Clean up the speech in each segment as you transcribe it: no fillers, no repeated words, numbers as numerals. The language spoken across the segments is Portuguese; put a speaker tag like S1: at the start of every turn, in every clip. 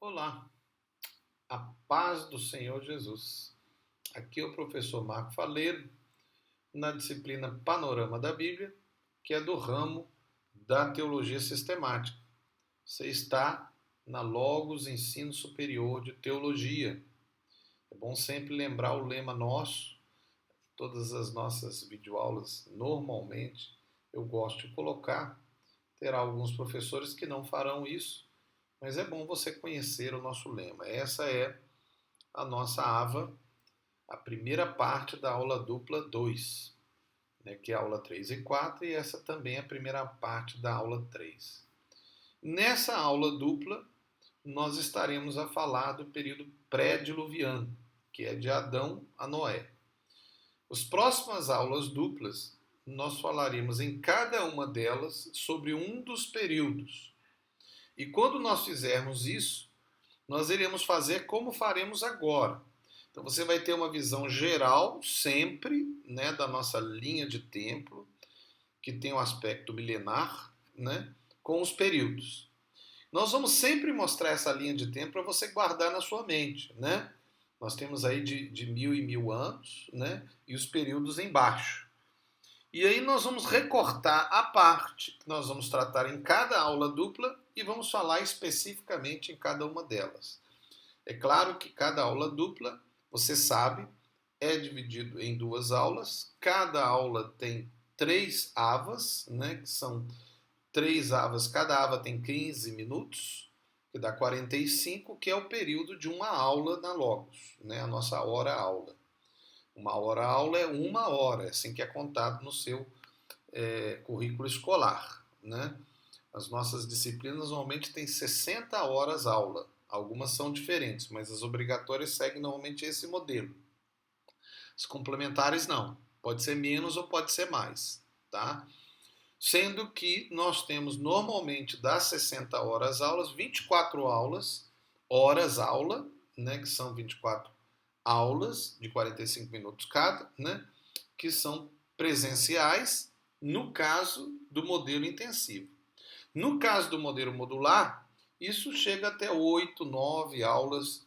S1: Olá, a paz do Senhor Jesus. Aqui é o professor Marco Faleiro, na disciplina Panorama da Bíblia, que é do ramo da Teologia Sistemática. Você está na Logos Ensino Superior de Teologia. É bom sempre lembrar o lema nosso, todas as nossas videoaulas, normalmente, eu gosto de colocar. Terá alguns professores que não farão isso, mas é bom você conhecer o nosso lema. Essa é a nossa AVA, a primeira parte da aula dupla 2, né, que é a aula 3 e 4, e essa também é a primeira parte da aula 3. Nessa aula dupla, nós estaremos a falar do período pré-diluviano, que é de Adão a Noé. As próximas aulas duplas, nós falaremos em cada uma delas sobre um dos períodos. E quando nós fizermos isso, nós iremos fazer como faremos agora. Então você vai ter uma visão geral sempre, né, da nossa linha de tempo, que tem um aspecto milenar, né, com os períodos. Nós vamos sempre mostrar essa linha de tempo para você guardar na sua mente, né? Nós temos aí de 1000 e 1000 anos, né, e os períodos embaixo. E aí nós vamos recortar a parte que nós vamos tratar em cada aula dupla e vamos falar especificamente em cada uma delas. É claro que cada aula dupla, você sabe, é dividido em duas aulas. Cada aula tem 3 avas, né, que são 3 avas. Cada ava tem 15 minutos, que dá 45, que é o período de uma aula na Logos, né, a nossa hora-aula. Uma hora-aula é 1 hora, é assim que é contado no seu currículo escolar, né? As nossas disciplinas normalmente têm 60 horas aula. Algumas são diferentes, mas as obrigatórias seguem normalmente esse modelo. As complementares não. Pode ser menos ou pode ser mais, tá? Sendo que nós temos normalmente das 60 horas aulas, 24 aulas, horas aula, né, que são 24 aulas de 45 minutos cada, né, que são presenciais, no caso do modelo intensivo. No caso do modelo modular, isso chega até 8, 9 aulas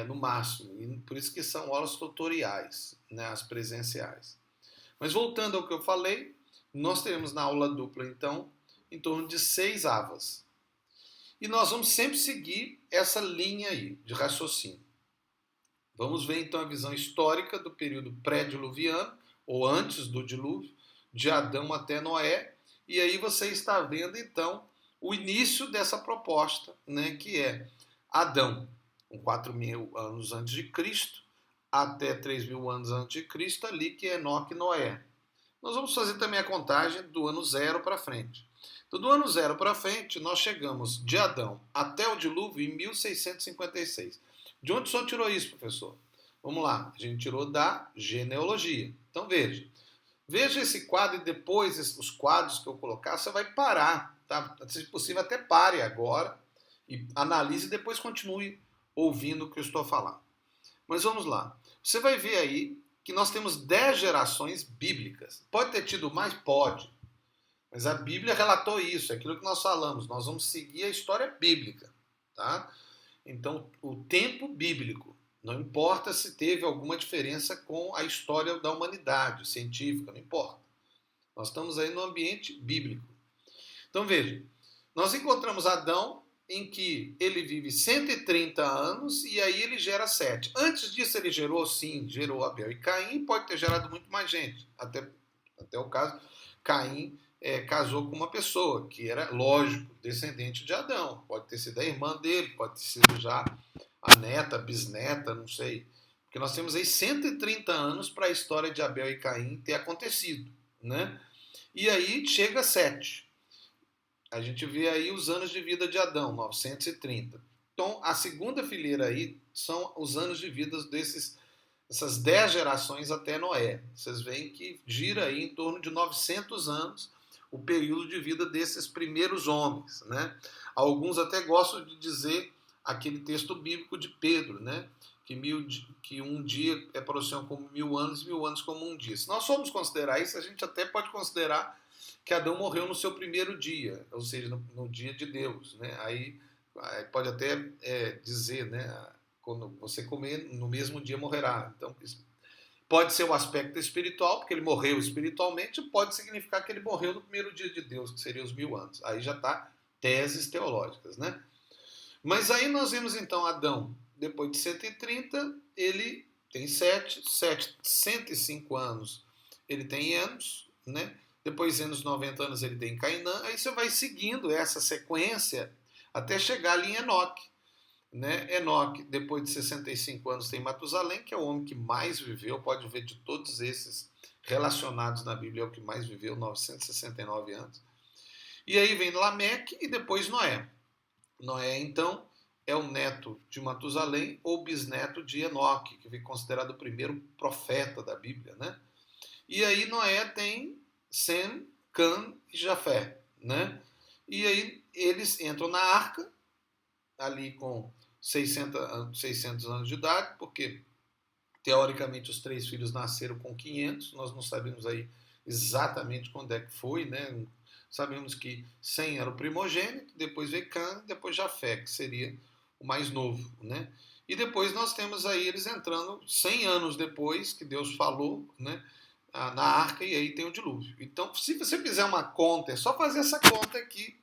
S1: no máximo, e por isso que são aulas tutoriais, né, as presenciais. Mas voltando ao que eu falei, nós teremos na aula dupla, então, em torno de 6 avas. E nós vamos sempre seguir essa linha aí de raciocínio. Vamos ver então a visão histórica do período pré-diluviano, ou antes do dilúvio, de Adão até Noé, e aí você está vendo então o início dessa proposta, né, que é Adão, com 4.000 anos antes de Cristo, até 3.000 anos antes de Cristo, ali que é Enoque e Noé. Nós vamos fazer também a contagem do ano 0 para frente. Então, do ano 0 para frente, nós chegamos de Adão até o dilúvio em 1656. De onde o senhor tirou isso, professor? Vamos lá, a gente tirou da genealogia. Então veja. Veja esse quadro e depois os quadros que eu colocar, você vai parar, tá? Se possível, até pare agora e analise e depois continue ouvindo o que eu estou falando. Mas vamos lá. Você vai ver aí que nós temos 10 gerações bíblicas. Pode ter tido mais? Pode. Mas a Bíblia relatou isso, é aquilo que nós falamos. Nós vamos seguir a história bíblica, tá? Então, o tempo bíblico. Não importa se teve alguma diferença com a história da humanidade, científica, não importa. Nós estamos aí no ambiente bíblico. Então veja, nós encontramos Adão em que ele vive 130 anos e aí ele gera Sete. Antes disso ele gerou, sim, gerou Abel e Caim, pode ter gerado muito mais gente. Até o caso, Caim casou com uma pessoa que era, lógico, descendente de Adão. Pode ter sido a irmã dele, pode ter sido já a neta, a bisneta, não sei. Porque nós temos aí 130 anos para a história de Abel e Caim ter acontecido, né? E aí chega Sete. A gente vê aí os anos de vida de Adão, 930. Então, a segunda fileira aí são os anos de vida essas 10 gerações até Noé. Vocês veem que gira aí em torno de 900 anos o período de vida desses primeiros homens, né? Alguns até gostam de dizer aquele texto bíblico de Pedro, né? Que um dia é para o Senhor como 1000 anos e 1000 anos como um dia. Se nós formos considerar isso, a gente até pode considerar que Adão morreu no seu primeiro dia, ou seja, no dia de Deus, né? Aí pode até dizer, né? Quando você comer, no mesmo dia morrerá. Então, pode ser o aspecto espiritual, porque ele morreu espiritualmente, pode significar que ele morreu no primeiro dia de Deus, que seria os 1000 anos. Aí já está teses teológicas, né? Mas aí nós vemos então Adão, depois de 130, ele tem 105 anos, ele tem Enos, né? Depois, anos 90 anos, ele tem Cainã. Aí você vai seguindo essa sequência até chegar ali em Enoque. Né? Enoque, depois de 65 anos, tem Matusalém, que é o homem que mais viveu. Pode ver de todos esses relacionados na Bíblia, é o que mais viveu, 969 anos. E aí vem Lameque e depois Noé. Noé, então, é o neto de Matusalém ou bisneto de Enoque, que foi considerado o primeiro profeta da Bíblia. Né? E aí Noé tem Sem, Cã e Jafé, né? E aí eles entram na arca, ali com 600 anos de idade, porque teoricamente os 3 filhos nasceram com 500, nós não sabemos aí exatamente quando é que foi, né? Sabemos que Sem era o primogênito, depois veio Cã, depois Jafé, que seria o mais novo, né? E depois nós temos aí eles entrando 100 anos depois que Deus falou, né? Na arca, e aí tem o dilúvio. Então, se você fizer uma conta, é só fazer essa conta aqui,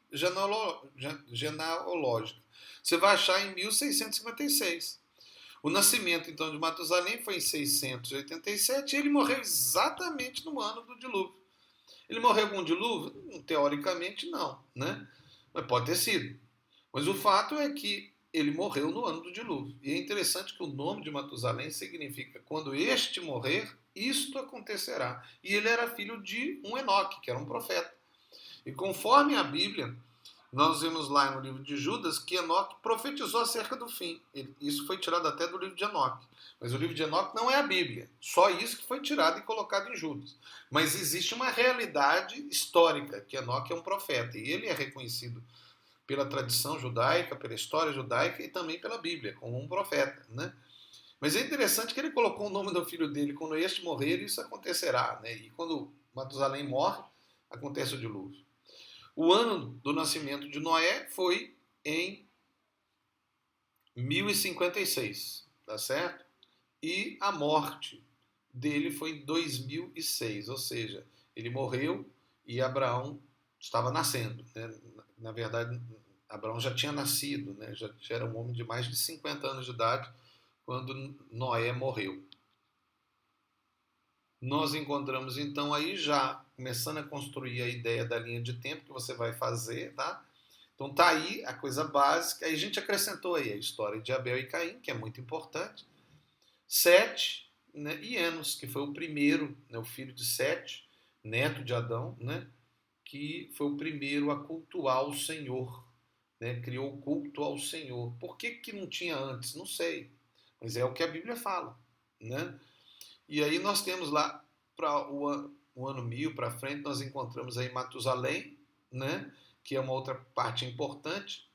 S1: genealógica. Você vai achar em 1656. O nascimento, então, de Matusalém foi em 687 e ele morreu exatamente no ano do dilúvio. Ele morreu com o dilúvio? Teoricamente, não, né? Mas pode ter sido. Mas o fato é que ele morreu no ano do dilúvio. E é interessante que o nome de Matusalém significa quando este morrer, isto acontecerá. E ele era filho de um Enoque, que era um profeta. E conforme a Bíblia, nós vemos lá no livro de Judas que Enoque profetizou acerca do fim. Isso foi tirado até do livro de Enoque. Mas o livro de Enoque não é a Bíblia. Só isso que foi tirado e colocado em Judas. Mas existe uma realidade histórica, que Enoque é um profeta. E ele é reconhecido pela tradição judaica, pela história judaica e também pela Bíblia, como um profeta, né? Mas é interessante que ele colocou o nome do filho dele, quando este morrer, isso acontecerá, né? E quando Matusalém morre, acontece o dilúvio. O ano do nascimento de Noé foi em 1056, tá certo? E a morte dele foi em 2006, ou seja, ele morreu e Abraão estava nascendo, né? Na verdade, Abraão já tinha nascido, né? Já era um homem de mais de 50 anos de idade quando Noé morreu. Nós encontramos então aí já começando a construir a ideia da linha de tempo que você vai fazer, tá? Então tá aí a coisa básica. Aí a gente acrescentou aí a história de Abel e Caim, que é muito importante. Sete, né? E Enos, que foi o primeiro, né? O filho de Sete, neto de Adão, né? Que foi o primeiro a cultuar o Senhor, né? Criou o culto ao Senhor. Por que não tinha antes? Não sei, mas é o que a Bíblia fala, né? E aí nós temos lá para o ano 1000 para frente, nós encontramos aí Matusalém, né? Que é uma outra parte importante,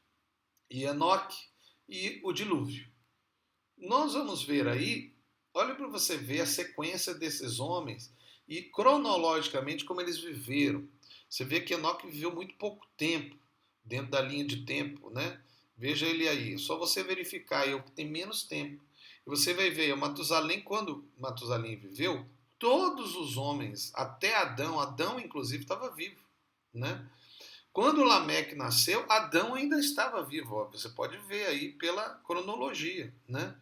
S1: e Enoque e o dilúvio. Nós vamos ver aí, olha para você ver a sequência desses homens e cronologicamente como eles viveram. Você vê que Enoque viveu muito pouco tempo dentro da linha de tempo, né? Veja ele aí, só você verificar aí o que tem menos tempo. E você vai ver, o Matusalém, quando Matusalém viveu, todos os homens, até Adão inclusive estava vivo, né? Quando Lameque nasceu, Adão ainda estava vivo, ó, você pode ver aí pela cronologia, né?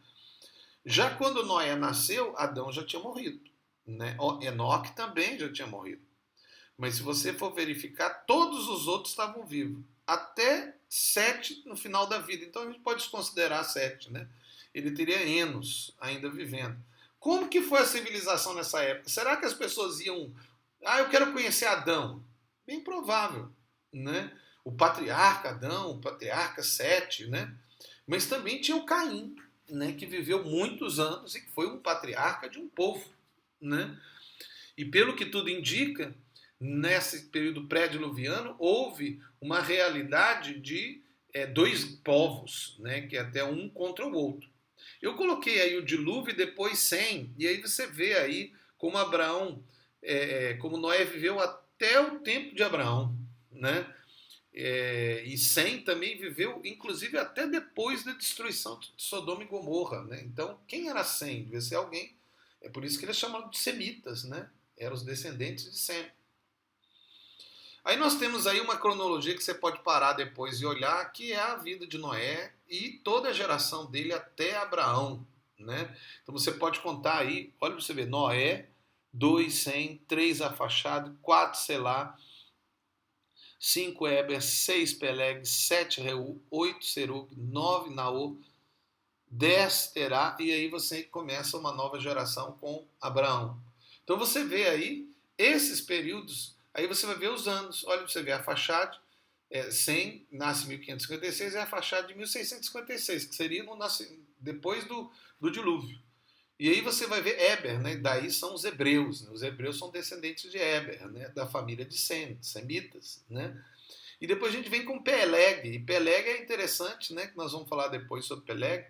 S1: Já quando Noé nasceu, Adão já tinha morrido, né? Enoque também já tinha morrido. Mas se você for verificar, todos os outros estavam vivos. Até Sete no final da vida. Então a gente pode considerar Sete, né? Ele teria Enos ainda vivendo. Como que foi a civilização nessa época? Será que as pessoas iam... eu quero conhecer Adão. Bem provável, né? O patriarca Adão, o patriarca Sete, né? Mas também tinha o Caim, né? Que viveu muitos anos e que foi um patriarca de um povo, né? E pelo que tudo indica, nesse período pré-diluviano, houve uma realidade de 2 povos, né? Que é até um contra o outro. Eu coloquei aí o dilúvio e depois 100, e aí você vê aí como Abraão, como Noé viveu até o tempo de Abraão, né? E Sem também viveu, inclusive, até depois da destruição de Sodoma e Gomorra. Né? Então, quem era Sem? Devia ser alguém. É por isso que eles chamam de semitas, né? Eram os descendentes de Sem. Aí nós temos aí uma cronologia que você pode parar depois e olhar, que é a vida de Noé e toda a geração dele até Abraão. Né? Então você pode contar aí, olha para você ver, Noé, 2 Sem, 3 Arfaxade, 4 Selá, 5 Eber, 6 Peleg, 7 Reu, 8 Serug, 9 Naor, 10 Terá, e aí você começa uma nova geração com Abraão. Então você vê aí esses períodos, aí você vai ver os anos. Olha, você vê a Arfaxade, Sem nasce em 1556 e a Arfaxade de 1656, que seria depois do dilúvio. E aí você vai ver Eber, né? Daí são os hebreus. Né? Os hebreus são descendentes de Eber, né? Da família de Sem, semitas. Né? E depois a gente vem com Peleg. E Peleg é interessante, né? Que nós vamos falar depois sobre Peleg.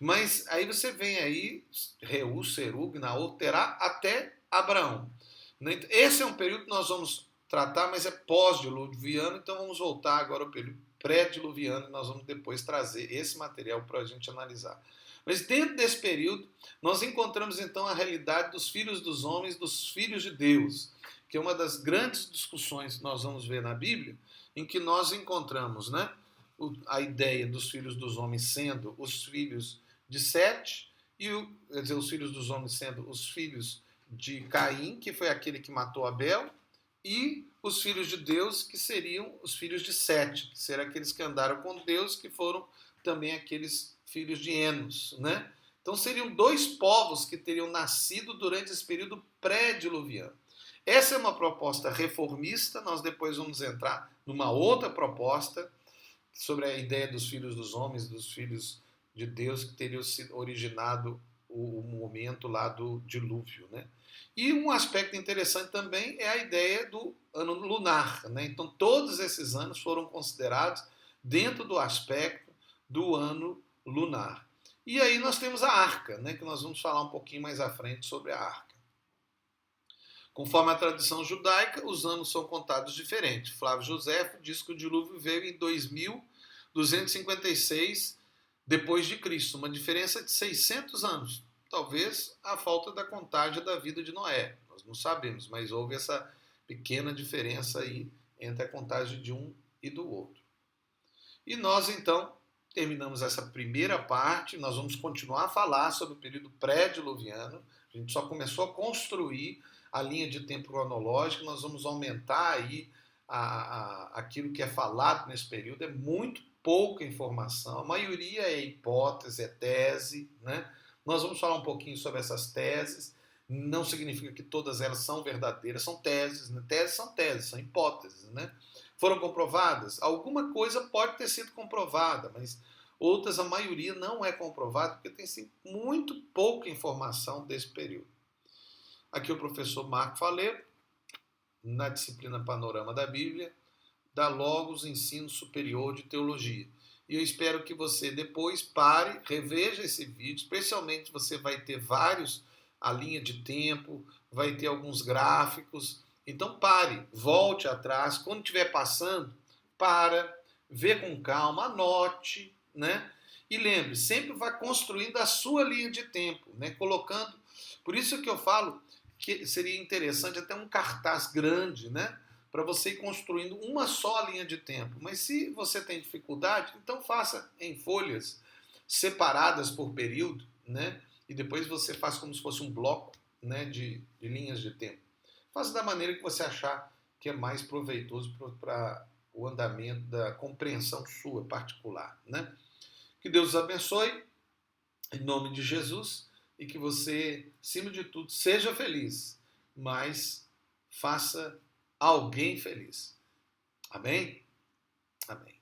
S1: Mas aí você vem aí, Reu, Serug, Naor, Terá, até Abraão. Né? Esse é um período que nós vamos tratar, mas é pós-diluviano, então vamos voltar agora ao período pré-diluviano e nós vamos depois trazer esse material para a gente analisar. Mas dentro desse período, nós encontramos então a realidade dos filhos dos homens, dos filhos de Deus, que é uma das grandes discussões que nós vamos ver na Bíblia, em que nós encontramos, né, a ideia dos filhos dos homens sendo os filhos de Sete, quer dizer, os filhos dos homens sendo os filhos de Caim, que foi aquele que matou Abel, e os filhos de Deus, que seriam os filhos de Sete, que serão aqueles que andaram com Deus, que foram também aqueles filhos de Enos, né? Então seriam dois povos que teriam nascido durante esse período pré-diluviano. Essa é uma proposta reformista, nós depois vamos entrar numa outra proposta sobre a ideia dos filhos dos homens, dos filhos de Deus, que teriam sido originado o momento lá do dilúvio, né? E um aspecto interessante também é a ideia do ano lunar, né? Então todos esses anos foram considerados dentro do aspecto do ano lunar. E aí nós temos a arca, né, que nós vamos falar um pouquinho mais à frente sobre a arca. Conforme a tradição judaica, os anos são contados diferentes. Flávio Josefo diz que o dilúvio veio em 2256 depois de Cristo, uma diferença de 600 anos. Talvez a falta da contagem da vida de Noé. Nós não sabemos, mas houve essa pequena diferença aí entre a contagem de um e do outro. E nós, então, terminamos essa primeira parte. Nós vamos continuar a falar sobre o período pré-diluviano. A gente só começou a construir a linha de tempo cronológica. Nós vamos aumentar aí aquilo que é falado nesse período. É muito pouca informação. A maioria é hipótese, é tese, né? Nós vamos falar um pouquinho sobre essas teses. Não significa que todas elas são verdadeiras, são teses, né? Teses, são hipóteses, né? Foram comprovadas? Alguma coisa pode ter sido comprovada, mas outras, a maioria, não é comprovada, porque tem sim, muito pouca informação desse período. Aqui o professor Marco Faleiro, na disciplina Panorama da Bíblia, da Logos Ensino Superior de Teologia. E eu espero que você depois pare, reveja esse vídeo, especialmente você vai ter a linha de tempo, vai ter alguns gráficos. Então pare, volte atrás, quando estiver passando, vê com calma, anote, né? E lembre, sempre vá construindo a sua linha de tempo, né? Colocando. Por isso que eu falo que seria interessante até um cartaz grande, né? Para você ir construindo uma só linha de tempo. Mas se você tem dificuldade, então faça em folhas separadas por período, né? E depois você faz como se fosse um bloco, né, de linhas de tempo. Faça da maneira que você achar que é mais proveitoso para o andamento da compreensão sua particular, né? Que Deus os abençoe, em nome de Jesus, e que você, acima de tudo, seja feliz, mas faça alguém feliz. Amém? Amém.